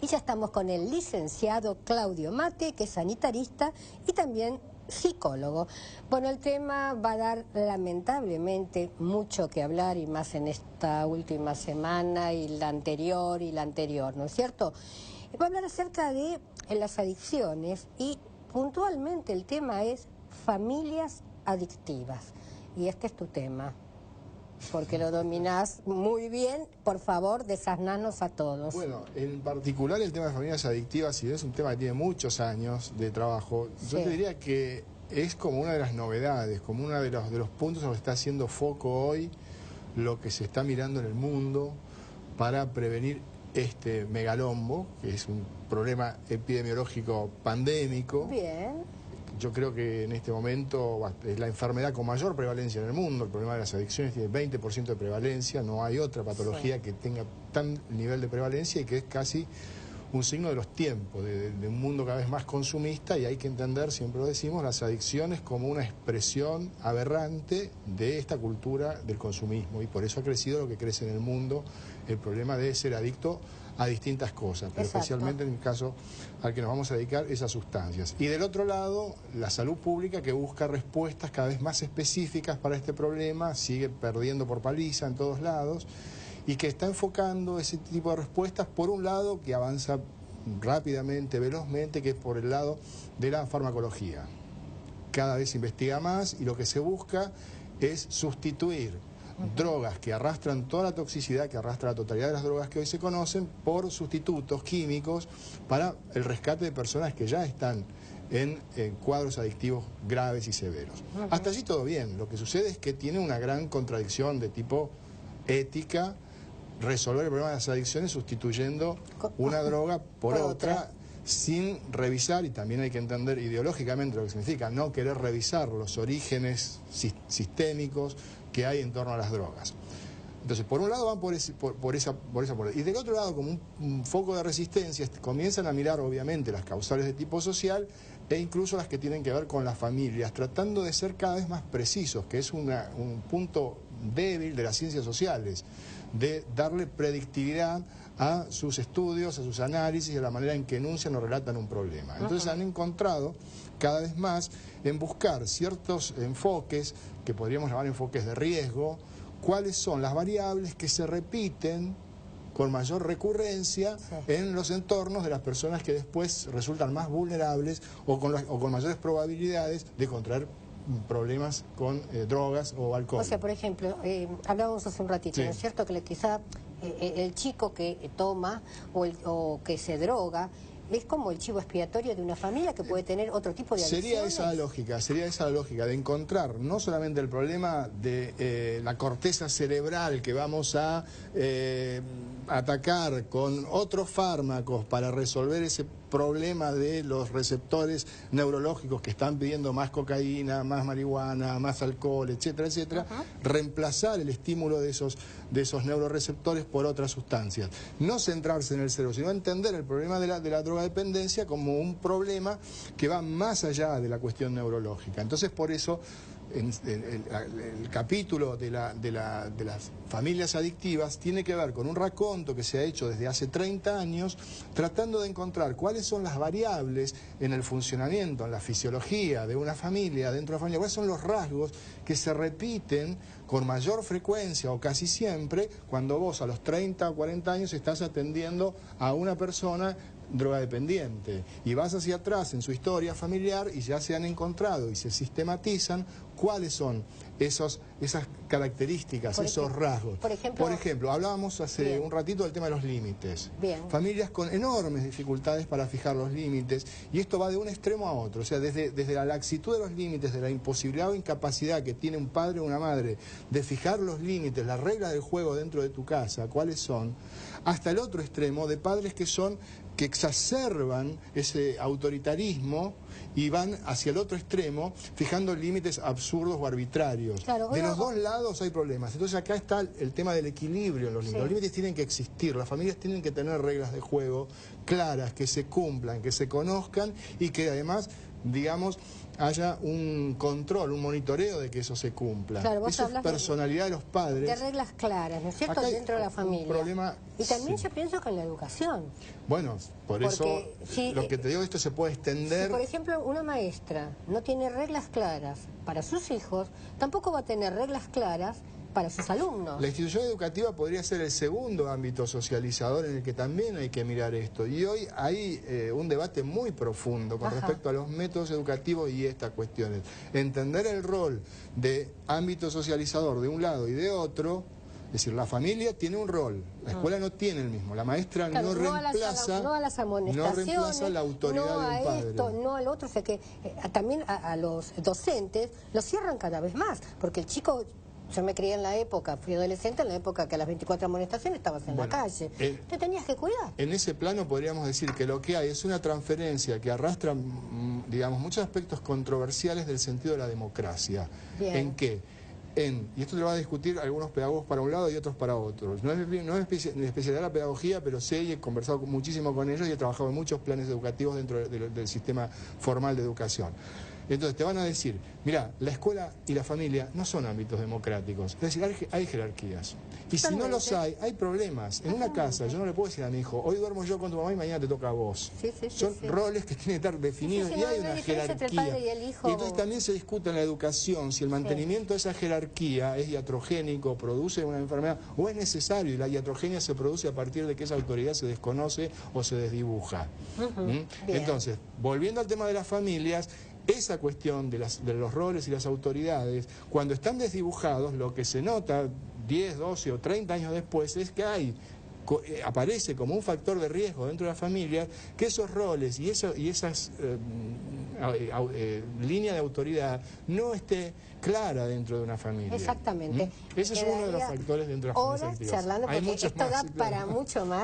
Y ya estamos con el licenciado Claudio Mate, que es sanitarista y también psicólogo. Bueno, el tema va a dar lamentablemente mucho que hablar, y más en esta última semana y la anterior, ¿no es cierto? Va a hablar acerca de las adicciones, y puntualmente el tema es familias adictivas. Y este es tu tema, porque lo dominás muy bien. Por favor, desasnanos a todos. Bueno, en particular el tema de familias adictivas, si es un tema que tiene muchos años de trabajo, Sí. yo te diría que es como una de las novedades, como uno de los puntos donde está haciendo foco hoy lo que se está mirando en el mundo para prevenir este megalombo, que es un problema epidemiológico pandémico. Bien. Yo creo que en este momento es la enfermedad con mayor prevalencia en el mundo. El problema de las adicciones tiene 20% de prevalencia. No hay otra patología que tenga tan nivel de prevalencia, y que es casi un signo de los tiempos, de un mundo cada vez más consumista. Y hay que entender, siempre lo decimos, las adicciones como una expresión aberrante de esta cultura del consumismo. Y por eso ha crecido lo que crece en el mundo, el problema de ser adicto a distintas cosas, pero especialmente en el caso al que nos vamos a dedicar, esas sustancias. Y del otro lado, la salud pública, que busca respuestas cada vez más específicas para este problema, sigue perdiendo por paliza en todos lados, y que está enfocando ese tipo de respuestas, por un lado, que avanza rápidamente, velozmente, que es por el lado de la farmacología. Cada vez se investiga más, y lo que se busca es sustituir drogas que arrastran toda la toxicidad, que arrastra la totalidad de las drogas que hoy se conocen, por sustitutos químicos para el rescate de personas que ya están en cuadros adictivos graves y severos. Hasta allí todo bien. Lo que sucede es que tiene una gran contradicción de tipo ética resolver el problema de las adicciones sustituyendo una droga por otra, sin revisar, y también hay que entender ideológicamente lo que significa no querer revisar los orígenes sistémicos que hay en torno a las drogas. Entonces, por un lado van por esa. Y del otro lado, como un foco de resistencia, comienzan a mirar obviamente las causales de tipo social, e incluso las que tienen que ver con las familias, tratando de ser cada vez más precisos, que es un punto débil de las ciencias sociales, de darle predictividad a sus estudios, a sus análisis, a la manera en que enuncian o relatan un problema. Entonces han encontrado cada vez más en buscar ciertos enfoques, que podríamos llamar enfoques de riesgo, cuáles son las variables que se repiten con mayor recurrencia en los entornos de las personas que después resultan más vulnerables o con mayores probabilidades de contraer problemas con drogas o alcohol. O sea, por ejemplo, hablábamos hace un ratito, ¿no es cierto? Que quizá el chico que toma o que se droga es como el chivo expiatorio de una familia que puede tener otro tipo de adicciones. Sería esa la lógica de encontrar no solamente el problema de la corteza cerebral, que vamos a atacar con otros fármacos para resolver ese problema de los receptores neurológicos que están pidiendo más cocaína, más marihuana, más alcohol, etcétera, etcétera, reemplazar el estímulo de esos neuroreceptores por otras sustancias. No centrarse en el cerebro, sino entender el problema de la drogadependencia como un problema que va más allá de la cuestión neurológica. Entonces, por eso, el capítulo de las familias adictivas tiene que ver con un raconto que se ha hecho desde hace 30 años, tratando de encontrar cuáles son las variables en el funcionamiento, en la fisiología de una familia, dentro de la familia, cuáles son los rasgos que se repiten con mayor frecuencia o casi siempre cuando vos a los 30 o 40 años estás atendiendo a una persona drogadependiente, y vas hacia atrás en su historia familiar y ya se han encontrado y se sistematizan cuáles son esas características, esos rasgos. Por ejemplo, hablábamos hace un ratito del tema de los límites. Familias con enormes dificultades para fijar los límites, y esto va de un extremo a otro. O sea, desde la laxitud de los límites, de la imposibilidad o incapacidad que tiene un padre o una madre de fijar los límites, las reglas del juego dentro de tu casa, cuáles son, hasta el otro extremo de padres que exacerban ese autoritarismo y van hacia el otro extremo fijando límites absurdos o arbitrarios. De los dos lados hay problemas. Entonces acá está el tema del equilibrio en los límites. Los límites tienen que existir, las familias tienen que tener reglas de juego claras, que se cumplan, que se conozcan, y que además digamos, haya un control, un monitoreo de que eso se cumpla. Claro, vos eso es personalidad de los padres. De reglas claras, ¿no es cierto?, dentro de la familia. Problema, y también yo pienso que en la educación. Bueno, Porque eso, lo que te digo, esto se puede extender. Si, por ejemplo, una maestra no tiene reglas claras para sus hijos, tampoco va a tener reglas claras para sus alumnos. La institución educativa podría ser el segundo ámbito socializador en el que también hay que mirar esto. Y hoy hay un debate muy profundo con respecto a los métodos educativos y estas cuestiones. Entender el rol de ámbito socializador de un lado y de otro. Es decir, la familia tiene un rol, la escuela no tiene el mismo, la maestra no reemplaza la autoridad de un padre. Esto, no al otro, o sea que también a los docentes los cierran cada vez más, porque el chico... Yo me crié en la época, fui adolescente en la época que a las 24 amonestaciones estabas en la calle. Te tenías que cuidar. En ese plano podríamos decir que lo que hay es una transferencia que arrastra, digamos, muchos aspectos controversiales del sentido de la democracia. Bien. ¿En qué? Y esto lo va a discutir algunos pedagogos para un lado y otros para otros. No es especialidad de la pedagogía, pero sé y he conversado muchísimo con ellos y he trabajado en muchos planes educativos dentro del sistema formal de educación. Entonces te van a decir, mira, la escuela y la familia no son ámbitos democráticos, es decir, hay jerarquías. Y si no los hay problemas. En una casa yo no le puedo decir a mi hijo, hoy duermo yo con tu mamá y mañana te toca a vos. Son roles que tienen que estar definidos y hay una jerarquía. Y entonces también se discute en la educación si el mantenimiento de esa jerarquía es iatrogénico, produce una enfermedad o es necesario, y la iatrogenia se produce a partir de que esa autoridad se desconoce o se desdibuja. Entonces, volviendo al tema de las familias, esa cuestión de los roles y las autoridades, cuando están desdibujados, lo que se nota 10, 12 o 30 años después es que aparece como un factor de riesgo dentro de la familia que esos roles y esas líneas de autoridad no esté clara dentro de una familia. Exactamente. Ese es uno de los factores dentro de las familias activas. Charlando, porque esto da para mucho más.